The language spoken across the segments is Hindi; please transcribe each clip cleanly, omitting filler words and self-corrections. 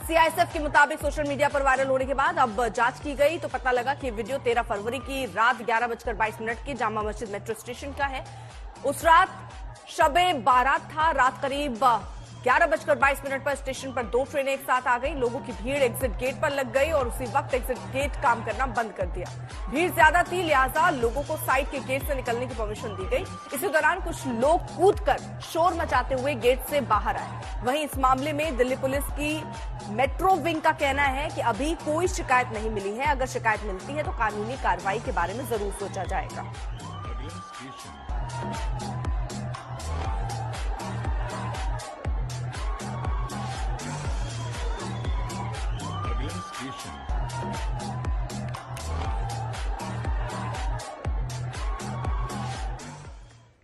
सीआईएसएफ के मुताबिक सोशल मीडिया पर वायरल होने के बाद अब जांच की गई तो पता लगा कि वीडियो 13 फरवरी की रात 11:22 की जामा मस्जिद मेट्रो स्टेशन का है। उस रात शबे बारात था। रात करीब 11:22 पर स्टेशन पर 2 ट्रेनें एक साथ आ गई। लोगों की भीड़ एग्जिट गेट पर लग गई और उसी वक्त एग्जिट गेट काम करना बंद कर दिया। भीड़ ज्यादा थी, लिहाजा लोगों को साइड के गेट से निकलने की परमिशन दी गई। इसी दौरान कुछ लोग कूदकर शोर मचाते हुए गेट से बाहर आए। वहीं इस मामले में दिल्ली पुलिस की मेट्रो विंग का कहना है कि अभी कोई शिकायत नहीं मिली है। अगर शिकायत मिलती है तो कानूनी कार्रवाई के बारे में जरूर सोचा जाएगा।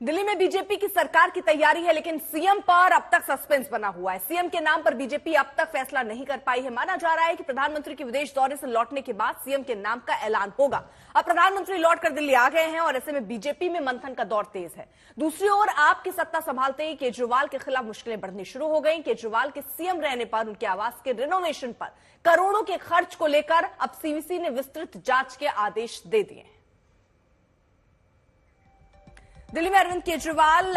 दिल्ली में बीजेपी की सरकार की तैयारी है, लेकिन सीएम पर अब तक सस्पेंस बना हुआ है। सीएम के नाम पर बीजेपी अब तक फैसला नहीं कर पाई है। माना जा रहा है कि प्रधानमंत्री के विदेश दौरे से लौटने के बाद सीएम के नाम का ऐलान होगा। अब प्रधानमंत्री लौटकर दिल्ली आ गए हैं और ऐसे में बीजेपी में मंथन का दौर तेज है। दूसरी ओर आप की सत्ता संभालते ही केजरीवाल के खिलाफ मुश्किलें बढ़नी शुरू हो गई। केजरीवाल के सीएम रहने पर उनके आवास के रिनोवेशन पर करोड़ों के खर्च को लेकर अब सीवीसी ने विस्तृत जांच के आदेश दे दिए हैं। दिल्ली में अरविंद केजरीवाल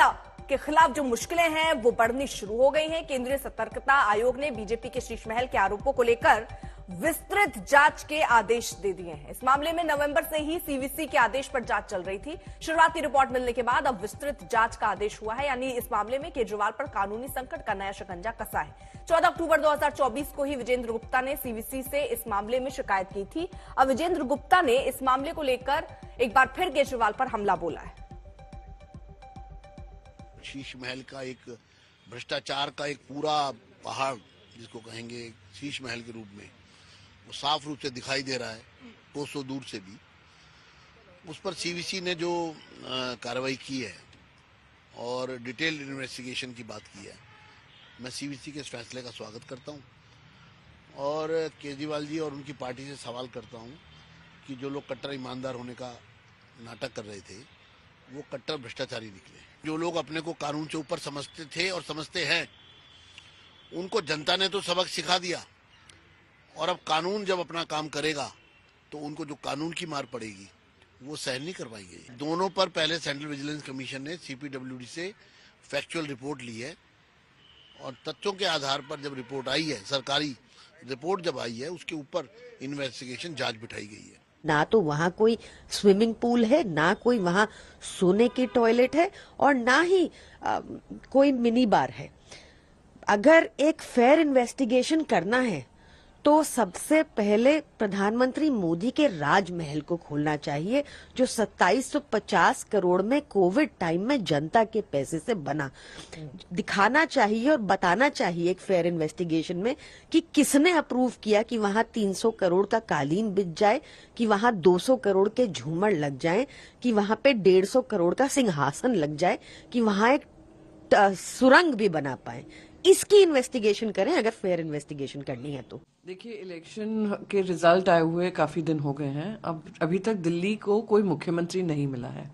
के खिलाफ जो मुश्किलें हैं वो बढ़नी शुरू हो गई हैं। केंद्रीय सतर्कता आयोग ने बीजेपी के शीश महल के आरोपों को लेकर विस्तृत जांच के आदेश दे दिए हैं। इस मामले में नवंबर से ही सीवीसी के आदेश पर जांच चल रही थी। शुरुआती रिपोर्ट मिलने के बाद अब विस्तृत जांच का आदेश हुआ है, यानी इस मामले में केजरीवाल पर कानूनी संकट का नया शिकंजा कसा है। 14 अक्टूबर 2024 को ही विजेंद्र गुप्ता ने सीवीसी से इस मामले में शिकायत की थी। अब विजेंद्र गुप्ता ने इस मामले को लेकर एक बार फिर केजरीवाल पर हमला बोला है। शीश महल का एक भ्रष्टाचार का एक पूरा पहाड़ जिसको कहेंगे शीश महल के रूप में, वो साफ रूप से दिखाई दे रहा है कोसों दूर से भी। उस पर सीवीसी ने जो कार्रवाई की है और डिटेल इन्वेस्टिगेशन की बात की है, मैं सीवीसी के इस फैसले का स्वागत करता हूं और केजरीवाल जी और उनकी पार्टी से सवाल करता हूं कि जो लोग कट्टर ईमानदार होने का नाटक कर रहे थे वो कट्टर भ्रष्टाचारी निकले। जो लोग अपने को कानून से ऊपर समझते थे और समझते हैं, उनको जनता ने तो सबक सिखा दिया और अब कानून जब अपना काम करेगा तो उनको जो कानून की मार पड़ेगी वो सहन नहीं करवाई गई। दोनों पर पहले सेंट्रल विजिलेंस कमीशन ने सीपीडब्ल्यूडी से फैक्चुअल रिपोर्ट ली है और तथ्यों के आधार पर जब रिपोर्ट आई है, सरकारी रिपोर्ट जब आई है, उसके ऊपर इन्वेस्टिगेशन जांच बिठाई गई है। ना तो वहाँ कोई स्विमिंग पूल है, ना कोई वहाँ सोने की टॉयलेट है और ना ही कोई मिनी बार है। अगर एक फेयर इन्वेस्टिगेशन करना है तो सबसे पहले प्रधानमंत्री मोदी के राजमहल को खोलना चाहिए, जो 2750 करोड़ में कोविड टाइम में जनता के पैसे से बना। दिखाना चाहिए और बताना चाहिए एक फेयर इन्वेस्टिगेशन में कि किसने अप्रूव किया कि वहां 300 करोड़ का कालीन बिछ जाए, कि वहां 200 करोड़ के झूमर लग जाएं, कि वहां पे 150 करोड़ का सिंहासन लग जाए, कि वहां एक सुरंग भी बना पाए। इसकी इन्वेस्टिगेशन करें अगर फेयर इन्वेस्टिगेशन करनी है तो। देखिए, इलेक्शन के रिजल्ट आए हुए काफी दिन हो गए हैं। अब अभी तक दिल्ली को कोई मुख्यमंत्री नहीं मिला है।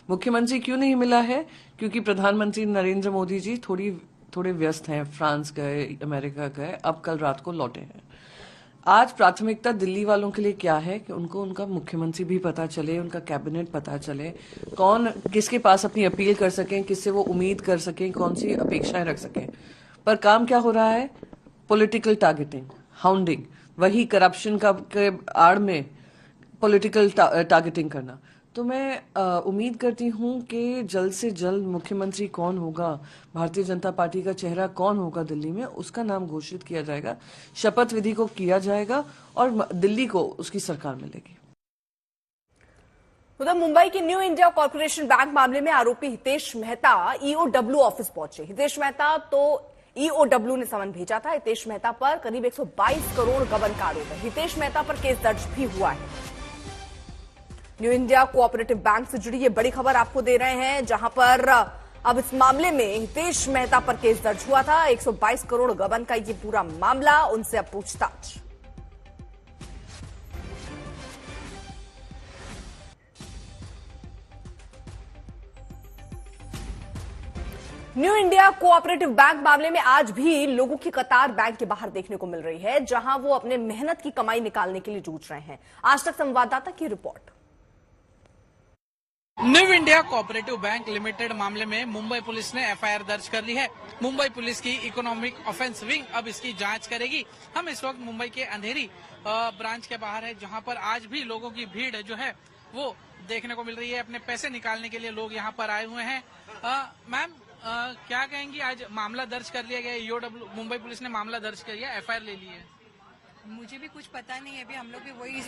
मुख्यमंत्री क्यों नहीं मिला है? क्योंकि प्रधानमंत्री नरेंद्र मोदी जी थोड़े व्यस्त हैं, फ्रांस गए, अमेरिका गए, अब कल रात को लौटे हैं। आज प्राथमिकता दिल्ली वालों के लिए क्या है कि उनको उनका मुख्यमंत्री भी पता चले, उनका कैबिनेट पता चले, कौन किसके पास अपनी अपील कर सकें, किससे वो उम्मीद कर सकें, कौन सी अपेक्षाएं रख सकें। पर काम क्या हो रहा है? पॉलिटिकल टारगेटिंग, हाउंडिंग, वही करप्शन का के आड़ में पॉलिटिकल टारगेटिंग करना। तो मैं उम्मीद करती हूं कि जल्द से जल्द मुख्यमंत्री कौन होगा, भारतीय जनता पार्टी का चेहरा कौन होगा दिल्ली में, उसका नाम घोषित किया जाएगा, शपथ विधि को किया जाएगा और दिल्ली को उसकी सरकार मिलेगी। उधर मुंबई के न्यू इंडिया कॉर्पोरेशन बैंक मामले में आरोपी हितेश मेहता ईओडब्ल्यू ऑफिस पहुंचे। हितेश मेहता तो ईओडब्ल्यू ने समन भेजा था। हितेश मेहता पर करीब 122 करोड़ गबन का आरोप है। हितेश मेहता पर केस दर्ज भी हुआ है। न्यू इंडिया कोऑपरेटिव बैंक से जुड़ी ये बड़ी खबर आपको दे रहे हैं, जहां पर अब इस मामले में हितेश मेहता पर केस दर्ज हुआ था। 122 करोड़ गबन का ये पूरा मामला, उनसे अब पूछताछ। न्यू इंडिया कोऑपरेटिव बैंक मामले में आज भी लोगों की कतार बैंक के बाहर देखने को मिल रही है, जहां वो अपने मेहनत की कमाई निकालने के लिए जूझ रहे हैं। आज तक संवाददाता की report. New India cooperative bank limited मामले में मुंबई पुलिस ने एफआईआर दर्ज कर ली है। मुंबई पुलिस की इकोनॉमिक ऑफेंस विंग अब इसकी जांच करेगी। हम इस वक्त मुंबई के अंधेरी ब्रांच के बाहर है, जहां पर आज भी लोगों की भीड़ जो है वो देखने को मिल रही है। अपने पैसे निकालने के लिए लोग यहाँ पर आए हुए हैं। मैम, क्या कहेंगी, आज मामला दर्ज कर लिया गया, ईओडब्ल्यू मुंबई पुलिस ने मामला दर्ज कर लिया, एफआईआर ले ली है। मुझे भी कुछ पता नहीं है, अभी हम लोग भी वही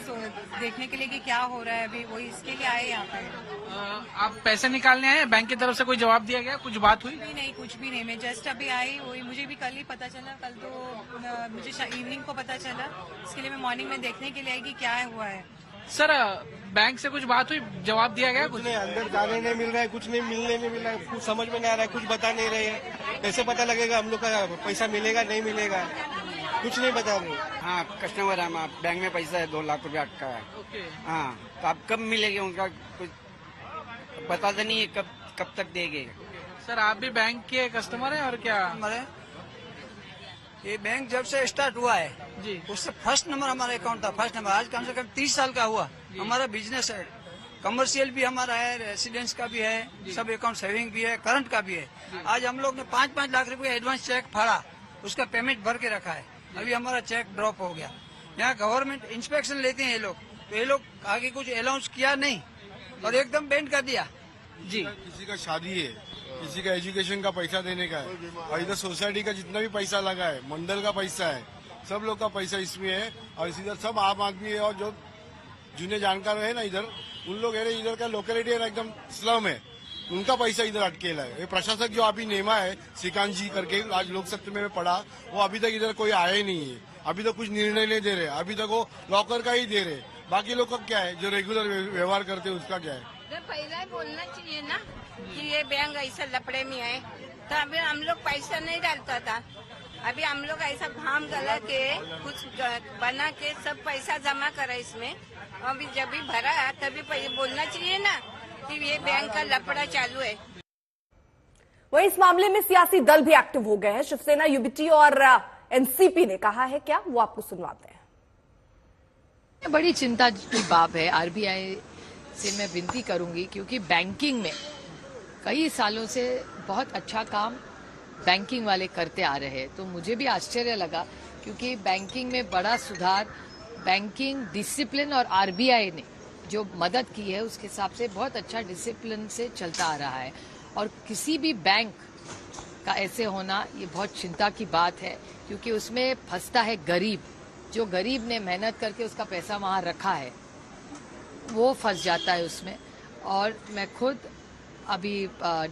देखने के लिए कि क्या हो रहा है, अभी वही इसके लिए आए यहाँ पे। आप पैसे निकालने आए, बैंक की तरफ से कोई जवाब दिया गया, कुछ बात हुई? नहीं, कुछ भी नहीं, मैं जस्ट अभी आई, वही मुझे भी कल ही पता चला। कल तो मुझे इवनिंग को पता चला, इसके लिए मैं मॉर्निंग में देखने के लिए आई कि क्या हुआ है। सर, बैंक से कुछ बात हुई, जवाब दिया गया? कुछ नहीं, अंदर जाने नहीं मिल रहा है, कुछ नहीं मिलने नहीं मिल रहा है, कुछ समझ में नहीं आ रहा है, कुछ बता नहीं रहे हैं। कैसे पता लगेगा हम लोग का पैसा मिलेगा नहीं मिलेगा, कुछ नहीं बता रहे। हाँ, कस्टमर है, हमारा बैंक में पैसा है 2 लाख रुपया अटका है। ओके। हाँ, तो आप कब मिलेंगे, उनका कुछ पता तो नहीं है, कब तक देंगे। सर, आप भी बैंक के कस्टमर हैं और क्या? ये बैंक जब से स्टार्ट हुआ है जी, उससे फर्स्ट नंबर हमारा अकाउंट था, फर्स्ट नंबर। आज कम से कम 30 साल का हुआ हमारा बिजनेस है, कमर्शियल भी हमारा है, रेसिडेंस का भी है, सब अकाउंट सेविंग भी है, करंट का भी है। आज हम लोग ने 5-5 लाख रुपए एडवांस चेक फाड़ा, उसका पेमेंट भर के रखा है, अभी हमारा चेक ड्रॉप हो गया। यहाँ गवर्नमेंट इंस्पेक्शन लेते हैं ये लोग, तो ये लोग आगे कुछ अनाउंस किया नहीं और एकदम बैंड कर दिया। जी, किसी का शादी है, किसी का एजुकेशन का पैसा देने का है, और इधर सोसाइटी का जितना भी पैसा लगा है, मंडल का पैसा है, सब लोग का पैसा इसमें है। और इधर सब आम आदमी है, और जो जिन्हें जानकार है ना इधर, उन लोग है, इधर का लोकेलिटी है ना एकदम स्लम है, उनका पैसा इधर अटकेला है। ये प्रशासक जो अभी नेमा है श्रीकांत जी करके, आज लोक सत्ता में पढ़ा, वो अभी तक इधर कोई आया ही नहीं है, अभी तक कुछ निर्णय नहीं दे रहे, अभी तक वो लॉकर का ही दे रहे। बाकी लोग का क्या है, जो रेगुलर व्यवहार करते हैं उसका क्या है? पहले ही बोलना चाहिए ना कि ये बैंक ऐसा लपड़े में है, तो अभी हम लोग पैसा नहीं डालता था, अभी हम लोग ऐसा भाम गला के कुछ बना के सब पैसा जमा करा इसमें, अभी जब भी भरा तभी बोलना चाहिए ना कि ये बैंक का लपड़ा चालू है। वहीं इस मामले में सियासी दल भी एक्टिव हो गए हैं। शिवसेना, यूबीटी और एनसीपी ने कहा है क्या, वो आपको सुनवाते हैं। बड़ी चिंता की बात है। आरबीआई से मैं विनती करूंगी, क्योंकि बैंकिंग में कई सालों से बहुत अच्छा काम बैंकिंग वाले करते आ रहे हैं, तो मुझे भी आश्चर्य लगा, क्योंकि बैंकिंग में बड़ा सुधार, बैंकिंग डिसिप्लिन और आरबीआई ने जो मदद की है उसके हिसाब से बहुत अच्छा डिसिप्लिन से चलता आ रहा है। और किसी भी बैंक का ऐसे होना ये बहुत चिंता की बात है, क्योंकि उसमें फंसता है गरीब, जो गरीब ने मेहनत करके उसका पैसा वहाँ रखा है वो फंस जाता है उसमें। और मैं खुद अभी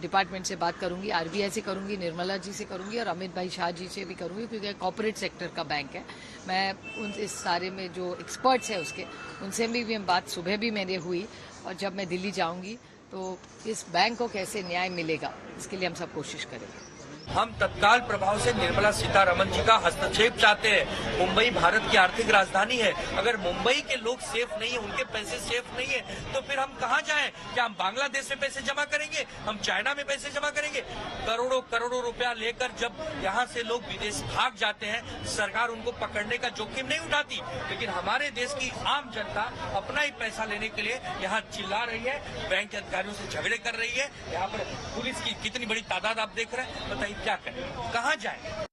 डिपार्टमेंट से बात करूंगी, आरबीआई से करूंगी, निर्मला जी से करूंगी और अमित भाई शाह जी से भी करूंगी, क्योंकि कॉर्पोरेट सेक्टर का बैंक है। मैं उन इस सारे में जो एक्सपर्ट्स हैं उसके, उनसे भी बात सुबह भी मेरे हुई, और जब मैं दिल्ली जाऊंगी तो इस बैंक को कैसे न्याय मिलेगा इसके लिए हम सब कोशिश करेंगे। हम तत्काल प्रभाव से निर्मला सीतारमण जी का हस्तक्षेप चाहते हैं। मुंबई भारत की आर्थिक राजधानी है, अगर मुंबई के लोग सेफ नहीं है, उनके पैसे सेफ नहीं है, तो फिर हम कहाँ जाएं? क्या हम बांग्लादेश में पैसे जमा करेंगे, हम चाइना में पैसे जमा करेंगे? करोड़ों करोड़ों रुपया लेकर जब यहाँ से लोग विदेश भाग जाते हैं, सरकार उनको पकड़ने का जोखिम नहीं उठाती, लेकिन हमारे देश की आम जनता अपना ही पैसा लेने के लिए यहाँ चिल्ला रही है, बैंक के अधिकारियों से झगड़े कर रही है। यहाँ पर पुलिस की कितनी बड़ी तादाद आप देख रहे हैं, बताइए क्या करें, कहां जाएं?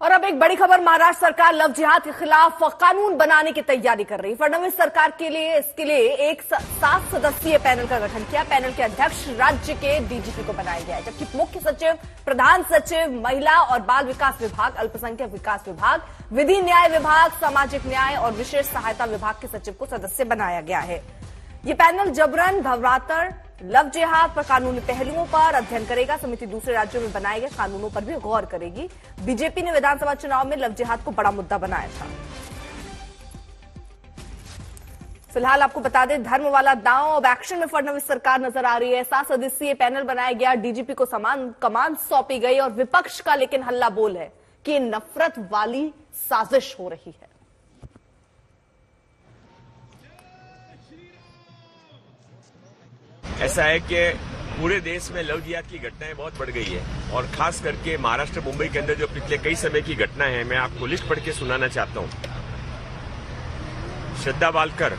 और अब एक बड़ी खबर, महाराष्ट्र सरकार लव जिहाद के खिलाफ कानून बनाने की तैयारी कर रही है। फडणवीस सरकार के लिए इसके लिए एक 7 सदस्यीय पैनल का गठन किया। पैनल के अध्यक्ष राज्य के डीजीपी को बनाया गया है, जबकि मुख्य सचिव, प्रधान सचिव, महिला और बाल विकास विभाग, अल्पसंख्यक विकास विभाग, विधि न्याय विभाग, सामाजिक न्याय और विशेष सहायता विभाग के सचिव को सदस्य बनाया गया है। ये पैनल जबरन, भवरातर, लव जिहाद पर कानूनी पहलुओं पर अध्ययन करेगा। समिति दूसरे राज्यों में बनाए गए कानूनों पर भी गौर करेगी। बीजेपी ने विधानसभा चुनाव में लव जिहाद को बड़ा मुद्दा बनाया था। फिलहाल आपको बता दें, धर्म वाला दांव अब एक्शन में फडणवीस सरकार नजर आ रही है। 7 सदस्यीय पैनल बनाया गया, डीजीपी को कमान सौंपी गई और विपक्ष का लेकिन हल्ला बोल है कि नफरत वाली साजिश हो रही है। ऐसा है कि पूरे देश में लव जिहाद की घटनाएं बहुत बढ़ गई है और खास करके महाराष्ट्र मुंबई के अंदर जो पिछले कई समय की घटनाएं हैं, मैं आपको लिस्ट पढ़ के सुनाना चाहता हूं। श्रद्धा बालकर,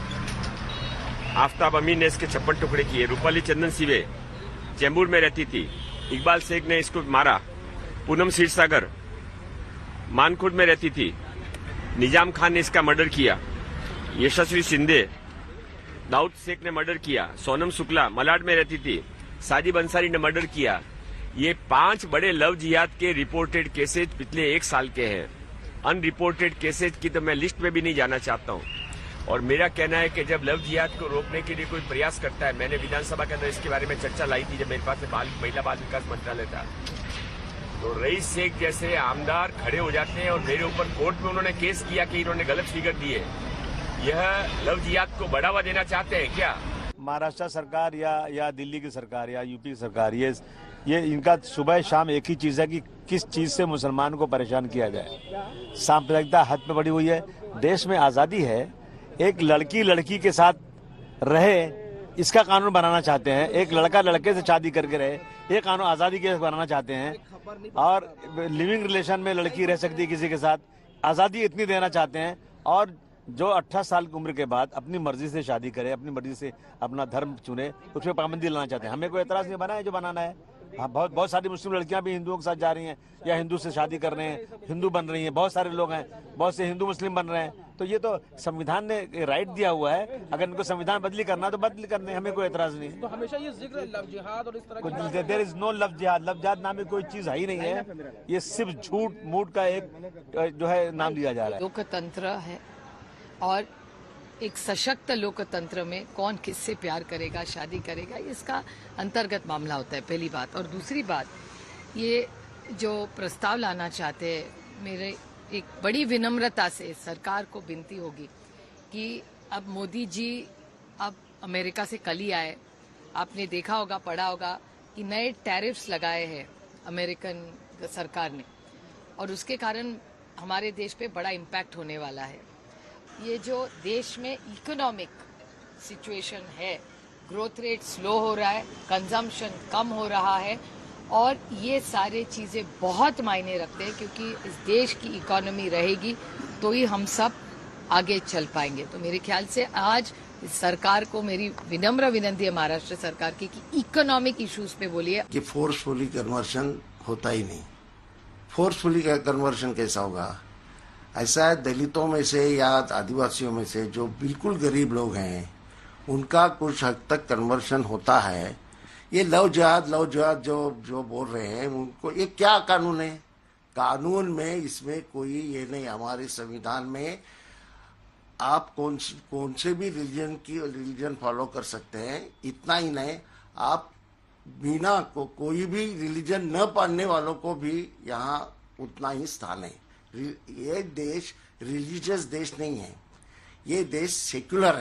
आफ्ताब अमीन ने इसके 56 टुकड़े किए। रूपाली चंदन सिवे चेंबूर में रहती थी, इकबाल शेख ने इसको मारा। पूनम क्षीरसागर मानखुर्द में रहती थी, निजाम खान ने इसका मर्डर किया। यशस्वी शिंदे, दाऊद शेख ने मर्डर किया। सोनम शुक्ला मलाड में रहती थी, साजिब अंसारी ने मर्डर किया। ये 5 बड़े लव जिहाद के रिपोर्टेड केसेज पिछले 1 साल के हैं। अनरिपोर्टेड केसेज की तो मैं लिस्ट में भी नहीं जाना चाहता हूं। और मेरा कहना है कि जब लव जिहाद को रोकने के लिए कोई प्रयास करता है, मैंने विधानसभा के अंदर इसके बारे में चर्चा लाई थी जब मेरे पास महिला बाल विकास मंत्रालय था, तो रईस शेख जैसे आमदार खड़े हो जाते हैं और मेरे ऊपर कोर्ट में उन्होंने केस किया कि इन्होंने गलत फिगर दिए। यह लव जिहाद को बढ़ावा देना चाहते हैं क्या? महाराष्ट्र सरकार या दिल्ली की सरकार या यूपी की सरकार, ये इनका सुबह शाम एक ही चीज है कि किस चीज से मुसलमान को परेशान किया जाए। सांप्रदायिकता हद पे बढ़ी हुई है। देश में आजादी है, एक लड़की के साथ रहे इसका कानून बनाना चाहते हैं। एक लड़का लड़के से शादी करके रहे, ये कानून आजादी के बनाना चाहते हैं। और लिविंग रिलेशन में लड़की रह सकती है किसी के साथ, आजादी इतनी देना चाहते हैं। और जो 18 साल की उम्र के बाद अपनी मर्जी से शादी करे, अपनी मर्जी से अपना धर्म चुने, उस पर पाबंदी लाना चाहते हैं। हमें कोई एतराज नहीं बना है जो बनाना है। हाँ, बहुत सारी मुस्लिम लड़कियां भी हिंदुओं के साथ जा रही हैं या हिंदू से शादी कर रहे हैं, हिंदू बन रही हैं। बहुत सारे लोग हैं, बहुत से हिंदू मुस्लिम बन रहे हैं। तो ये तो संविधान ने राइट दिया हुआ है। अगर इनको संविधान बदली करना तो बदली करने, हमें कोई एतराज नहीं। तो हमेशा ये जिक्र लव जिहाद और इस तरह की देयर इज नो लव जिहाद। लव जिहाद नाम की कोई चीज है ही नहीं है। ये सिर्फ झूठ मूठ का एक जो है नाम दिया जा रहा है। लोकतंत्र है और एक सशक्त लोकतंत्र में कौन किससे प्यार करेगा, शादी करेगा, इसका अंतर्गत मामला होता है, पहली बात। और दूसरी बात, ये जो प्रस्ताव लाना चाहते हैं, मेरे एक बड़ी विनम्रता से सरकार को विनती होगी कि अब मोदी जी अब अमेरिका से कल ही आए, आपने देखा होगा, पढ़ा होगा कि नए टैरिफ्स लगाए हैं अमेरिकन सरकार ने, और उसके कारण हमारे देश पे बड़ा इम्पैक्ट होने वाला है। ये जो देश में इकोनॉमिक सिचुएशन है, ग्रोथ रेट स्लो हो रहा है, कंजम्पशन कम हो रहा है, और ये सारे चीज़ें बहुत मायने रखते हैं, क्योंकि इस देश की इकोनॉमी रहेगी तो ही हम सब आगे चल पाएंगे। तो मेरे ख्याल से आज इस सरकार को मेरी विनम्र विनती है महाराष्ट्र सरकार की कि इकोनॉमिक इश्यूज पे बोलिए। कि फोर्सफुली कन्वर्शन होता ही नहीं। फोर्सफुली कन्वर्शन कैसा होगा? ऐसा है, दलितों में से या आदिवासियों में से जो बिल्कुल गरीब लोग हैं उनका कुछ हद तक कन्वर्शन होता है। ये लव जिहाद जो बोल रहे हैं, उनको ये क्या कानून है? कानून में इसमें कोई ये नहीं। हमारे संविधान में आप कौन से भी रिलीजन फॉलो कर सकते हैं, इतना ही नहीं, आप बिना कोई भी रिलीजन न पालने वालों को भी यहाँ उतना ही स्थान है। ये देश रिलीजियस देश नहीं है, ये देश सेक्युलर है।